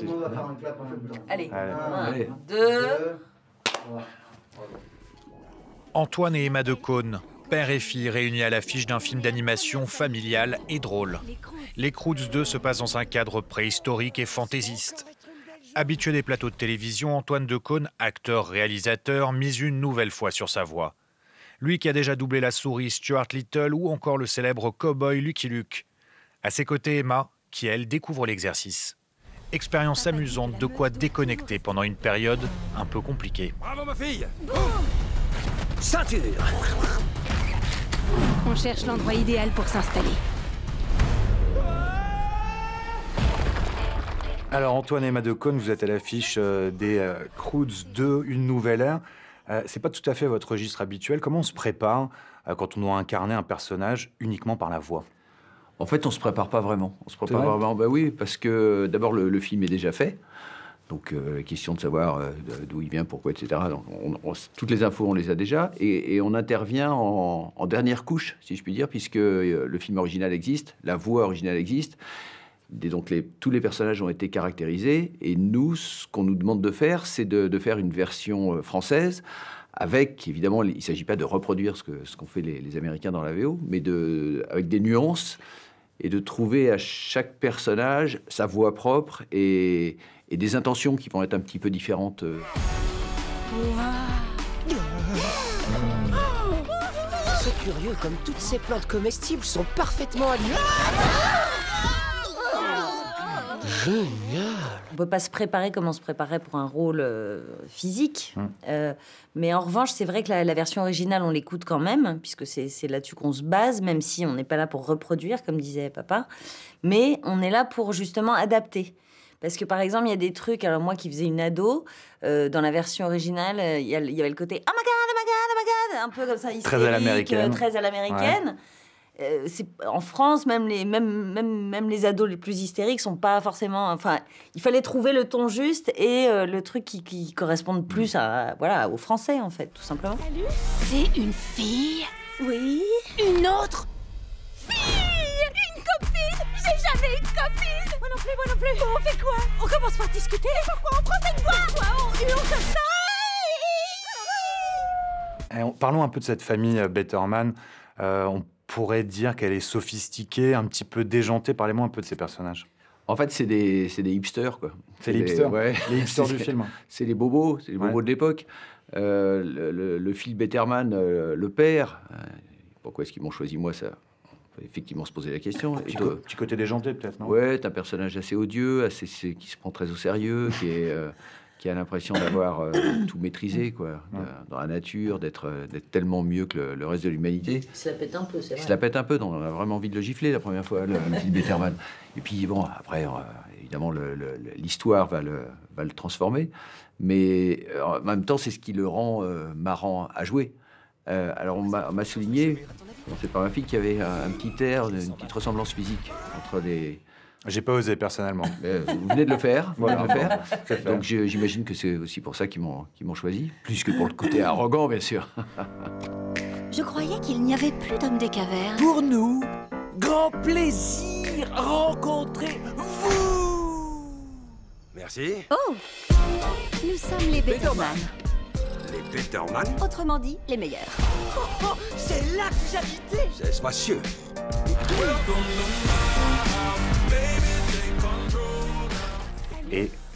le monde va faire un clap en même temps. Allez, Allez. 1, 2... Antoine et Emma Decaune, père et fille réunis à l'affiche d'un film d'animation familial et drôle. Les Croods 2 se passe dans un cadre préhistorique et fantaisiste. Habitué des plateaux de télévision, Antoine Decaune, acteur-réalisateur, mise une nouvelle fois sur sa voix. Lui qui a déjà doublé la souris Stuart Little ou encore le célèbre cow-boy Lucky Luke. À ses côtés, Emma, qui elle découvre l'exercice. Expérience amusante, de quoi déconnecter pendant une période un peu compliquée. Bravo ma fille. Ceinture. On cherche l'endroit idéal pour s'installer. Alors Antoine et Emma Decaune, vous êtes à l'affiche des Croods 2, une nouvelle ère. C'est pas tout à fait votre registre habituel. Comment on se prépare quand on doit incarner un personnage uniquement par la voix? En fait, on se prépare pas vraiment. On se prépare vrai vraiment, bah oui, parce que d'abord le film est déjà fait. Donc, question de savoir d'où il vient, pourquoi, etc. Donc, toutes les infos, on les a déjà. Et on intervient en dernière couche, si je puis dire, puisque le film original existe, la voix originale existe. Et donc, tous les personnages ont été caractérisés. Et nous, ce qu'on nous demande de faire, c'est de faire une version française avec, évidemment, il ne s'agit pas de reproduire ce qu'ont fait les Américains dans la VO, mais avec des nuances et de trouver à chaque personnage sa voix propre et des intentions qui vont être un petit peu différentes. C'est curieux, comme toutes ces plantes comestibles sont parfaitement alignées. Génial. On ne peut pas se préparer comme on se préparait pour un rôle physique. Mais en revanche, c'est vrai que la version originale, on l'écoute quand même, puisque c'est là-dessus qu'on se base, même si on n'est pas là pour reproduire, comme disait papa. Mais on est là pour justement adapter. Parce que par exemple, il y a des trucs, alors moi qui faisais une ado, dans la version originale, il y avait le côté « Oh my God, oh my God, oh my God !» un peu comme ça, hystérique, très à l'américaine. Très à l'américaine. Ouais. En France, même les ados les plus hystériques sont pas forcément... Enfin, il fallait trouver le ton juste et le truc qui corresponde plus aux Français, en fait, tout simplement. Salut. C'est une fille? Oui. Une autre fille? Une copine? J'ai jamais eu de copine. Moi non plus. Bon, on fait quoi? On commence par discuter. Pourquoi on prend cette voix? Pourquoi on hurle comme ça? Parlons un peu de cette famille Betterman. On pourrait dire qu'elle est sophistiquée, un petit peu déjantée. Parlez-moi un peu de ces personnages. En fait, c'est des hipsters, quoi. C'est les hipsters, ouais. Les hipsters du film. C'est les bobos, de l'époque. Le Phil Betterman, le père, pourquoi est-ce qu'ils m'ont choisi moi, ça? On peut effectivement se poser la question. Petit côté déjanté, peut-être, non? Ouais, c'est un personnage assez odieux, qui se prend très au sérieux, qui a l'impression d'avoir tout maîtrisé, quoi, dans la nature, d'être tellement mieux que le reste de l'humanité. Il se la pète un peu, c'est vrai. Il se la pète un peu, donc on a vraiment envie de le gifler la première fois, le Phil Betterman. Et puis bon, après, évidemment, l'histoire va le transformer, mais en même temps, c'est ce qui le rend marrant à jouer. Alors on m'a souligné, c'est par ma fille, qu'il y avait un petit air, une petite ressemblance physique entre les... J'ai pas osé personnellement. Vous venez de le faire, voilà. Donc j'imagine que c'est aussi pour ça qu'ils m'ont choisi, plus que pour le côté arrogant, bien sûr. Je croyais qu'il n'y avait plus d'hommes des cavernes. Pour nous, grand plaisir rencontrer vous. Merci. Oh, nous sommes les Betterman. Les Betterman. Autrement dit, les meilleurs. Oh, c'est là que j'habitais. C'est spacieux.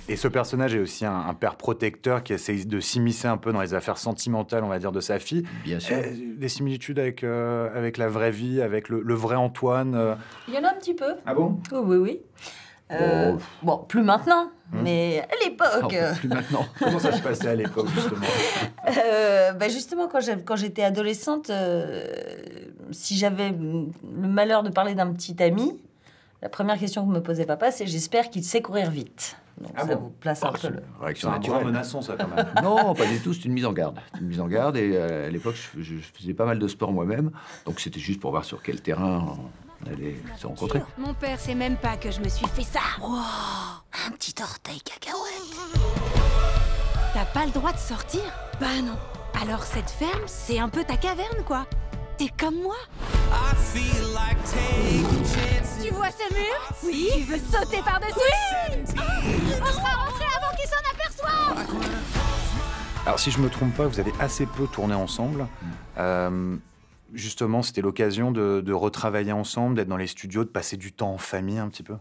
Et ce personnage est aussi un père protecteur qui essaie de s'immiscer un peu dans les affaires sentimentales, on va dire, de sa fille. Bien sûr. Des similitudes avec la vraie vie, avec le vrai Antoine. Il y en a un petit peu. Ah bon? Oui. Bon, plus maintenant, mais à l'époque. Plus maintenant. Comment ça se passait à l'époque, justement? Justement, quand j'étais adolescente, si j'avais le malheur de parler d'un petit ami, la première question que me posait papa, c'est « j'espère qu'il sait courir vite ». Donc ça vous place un peu le... Réaction C'est un naturelle. point menaçant, ça, quand même. Non, pas du tout, c'est une mise en garde. Une mise en garde, et à l'époque, je faisais pas mal de sport moi-même, donc c'était juste pour voir sur quel terrain on allait se rencontrer. Mon père sait même pas que je me suis fait ça. Wow, un petit orteil cacahuète. T'as pas le droit de sortir? Bah non. Alors cette ferme, c'est un peu ta caverne, quoi. T'es comme moi. I feel like taking chances. Tu Êtes-vous assez mûr? Oui. Tu veux sauter par-dessus? Oui. On sera rentré avant qu'il s'en aperçoive. Alors, si je me trompe pas, vous avez assez peu tourné ensemble. Justement, c'était l'occasion de retravailler ensemble, d'être dans les studios, de passer du temps en famille un petit peu.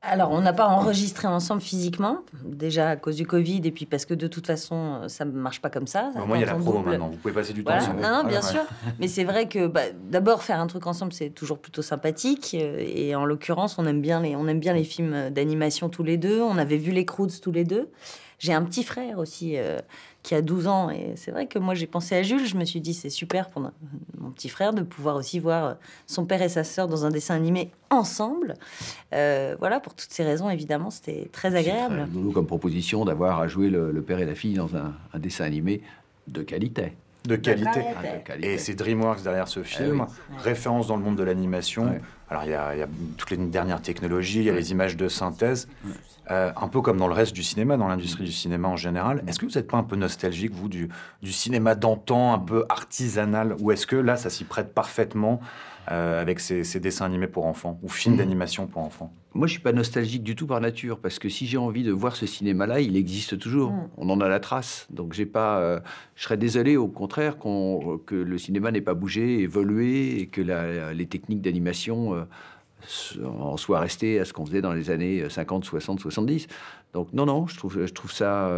Alors, on n'a pas enregistré ensemble physiquement, déjà à cause du Covid, et puis parce que de toute façon, ça ne marche pas comme ça. Au moins, il y a la promo maintenant, vous pouvez passer du temps Voilà. ensemble. Non, bien sûr. Mais c'est vrai que d'abord, faire un truc ensemble, c'est toujours plutôt sympathique. Et en l'occurrence, on aime bien les films d'animation tous les deux. On avait vu les Croods tous les deux. J'ai un petit frère aussi qui a 12 ans. Et c'est vrai que moi, j'ai pensé à Jules. Je me suis dit, c'est super pour mon petit frère de pouvoir aussi voir son père et sa sœur dans un dessin animé ensemble. Voilà, pour toutes ces raisons, évidemment, c'était très agréable. C'est très rigolo comme proposition d'avoir à jouer le père et la fille dans un dessin animé de qualité. De qualité. De qualité. Et c'est DreamWorks derrière ce film, référence dans le monde de l'animation. Ouais. Alors, il y a toutes les dernières technologies, il y a les images de synthèse, un peu comme dans le reste du cinéma, dans l'industrie du cinéma en général. Est-ce que vous n'êtes pas un peu nostalgique, vous, du cinéma d'antan, un peu artisanal, ou est-ce que là, ça s'y prête parfaitement avec ces dessins animés pour enfants, ou films d'animation pour enfants? Moi, je suis pas nostalgique du tout par nature, parce que si j'ai envie de voir ce cinéma-là, il existe toujours. On en a la trace. Donc, j'ai pas. Je serais désolé, au contraire, que le cinéma n'ait pas bougé, évolué, et que les techniques d'animation en soient restées à ce qu'on faisait dans les années 50, 60, 70. Donc, non, je trouve ça.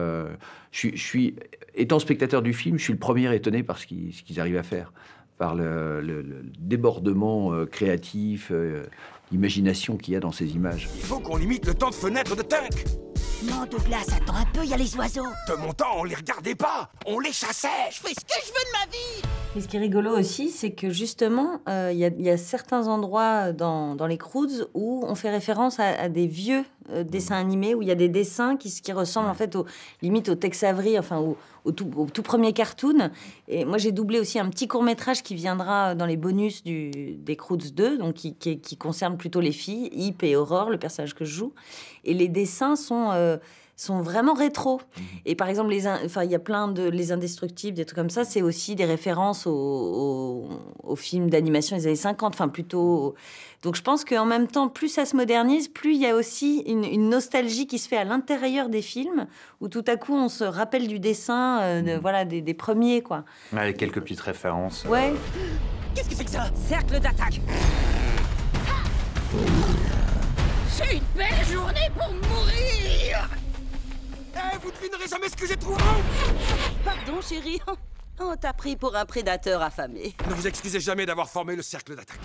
Je suis, étant spectateur du film, je suis le premier étonné par ce qu'ils arrivent à faire, par le débordement créatif. L'imagination qu'il y a dans ces images. Il faut qu'on limite le temps de fenêtre de Tank. Non, Douglas, attends un peu, il y a les oiseaux. De mon temps, on les regardait pas, on les chassait. Je fais ce que je veux de ma vie. Et ce qui est rigolo aussi, c'est que justement, il y a certains endroits dans les Croods où on fait référence à des vieux dessins animés, où il y a des dessins qui ressemblent en fait limite au Tex Avery, enfin au tout premier cartoon. Et moi, j'ai doublé aussi un petit court-métrage qui viendra dans les bonus des Croods 2, donc qui concerne plutôt les filles, Hip et Aurore, le personnage que je joue. Et les dessins sont vraiment rétro. Et par exemple, il y a plein de Les Indestructibles, des trucs comme ça, c'est aussi des références aux films d'animation des années 50, enfin plutôt... Donc je pense qu'en même temps, plus ça se modernise, plus il y a aussi une nostalgie qui se fait à l'intérieur des films, où tout à coup, on se rappelle du dessin, des premiers, quoi. Avec quelques petites références. Ouais. Qu'est-ce que c'est que ça? Cercle d'attaque. C'est une belle journée pour mourir. Vous devinerez jamais ce que j'ai trouvé. Pardon, chérie. On t'a pris pour un prédateur affamé. Ne vous excusez jamais d'avoir formé le cercle d'attaque.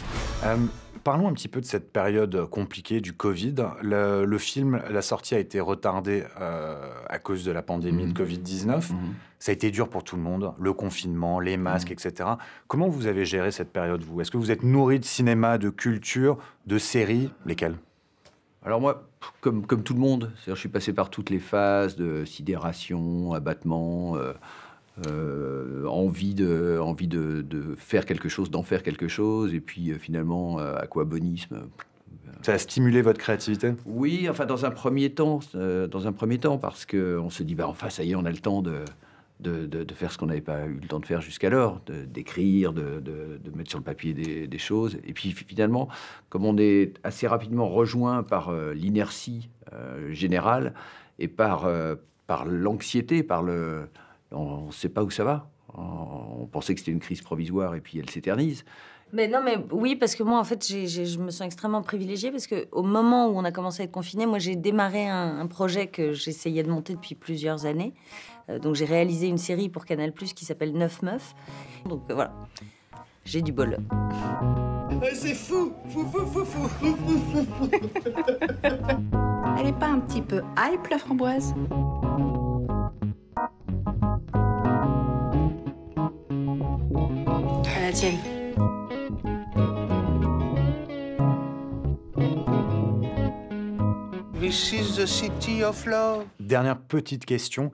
Parlons un petit peu de cette période compliquée du Covid. Le film, la sortie a été retardée à cause de la pandémie de Covid-19. Ça a été dur pour tout le monde, le confinement, les masques, etc. Comment vous avez géré cette période, vous? Est-ce que vous êtes nourri de cinéma, de culture, de séries? Lesquelles? Alors moi, comme tout le monde, c'est-à-dire je suis passé par toutes les phases de sidération, abattement, envie de faire quelque chose, d'en faire quelque chose, et puis finalement aquabonisme. Ça a stimulé votre créativité? Oui, enfin dans un premier temps, parce qu'on se dit, enfin ça y est, on a le temps de faire ce qu'on n'avait pas eu le temps de faire jusqu'alors, d'écrire, de mettre sur le papier des choses. Et puis finalement, comme on est assez rapidement rejoint par l'inertie générale et par l'anxiété, on ne sait pas où ça va. On pensait que c'était une crise provisoire et puis elle s'éternise. Mais non, mais oui, parce que moi, en fait, je me sens extrêmement privilégiée parce qu'au moment où on a commencé à être confiné, moi, j'ai démarré un projet que j'essayais de monter depuis plusieurs années. Donc, j'ai réalisé une série pour Canal+, qui s'appelle 9 Meufs. Donc, voilà, j'ai du bol. C'est fou. Elle est pas un petit peu hype, la framboise? À la tienne. This is the city of love. Dernière petite question.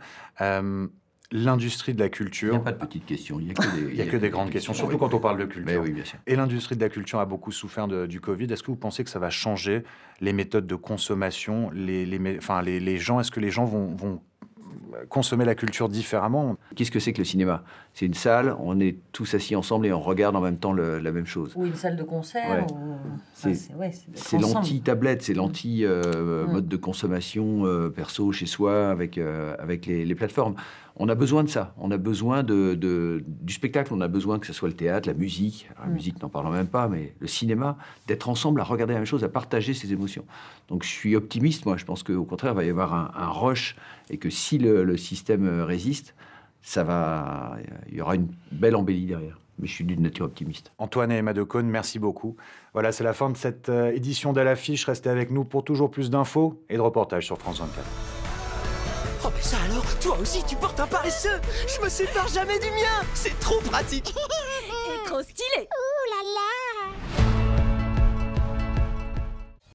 L'industrie de la Il culture... n'y a pas de petites questions, il n'y a que des, Il y a que des grandes questions, surtout quand on parle de culture. Mais oui, bien sûr. Et l'industrie de la culture a beaucoup souffert du Covid. Est-ce que vous pensez que ça va changer les méthodes de consommation, les gens? Est-ce que les gens vont consommer la culture différemment. Qu'est-ce que c'est que le cinéma? C'est une salle, on est tous assis ensemble et on regarde en même temps la même chose. Ou une salle de concert. Ouais. C'est l'anti-tablette, c'est l'anti-mode de consommation perso chez soi avec les plateformes. On a besoin de ça, on a besoin du spectacle, on a besoin que ce soit le théâtre, la musique, alors, la musique n'en parlons même pas, mais le cinéma, d'être ensemble à regarder la même chose, à partager ses émotions. Donc je suis optimiste, moi, je pense qu'au contraire, il va y avoir un rush et que si le système résiste, il y aura une belle embellie derrière. Mais je suis d'une nature optimiste. Antoine et Emma de Caunes, merci beaucoup. Voilà, c'est la fin de cette édition d'À l'affiche. Restez avec nous pour toujours plus d'infos et de reportages sur France 24. Oh mais ça alors, toi aussi tu portes un paresseux. Je me sépare jamais du mien. C'est trop pratique. Et trop stylé. Ouh là là.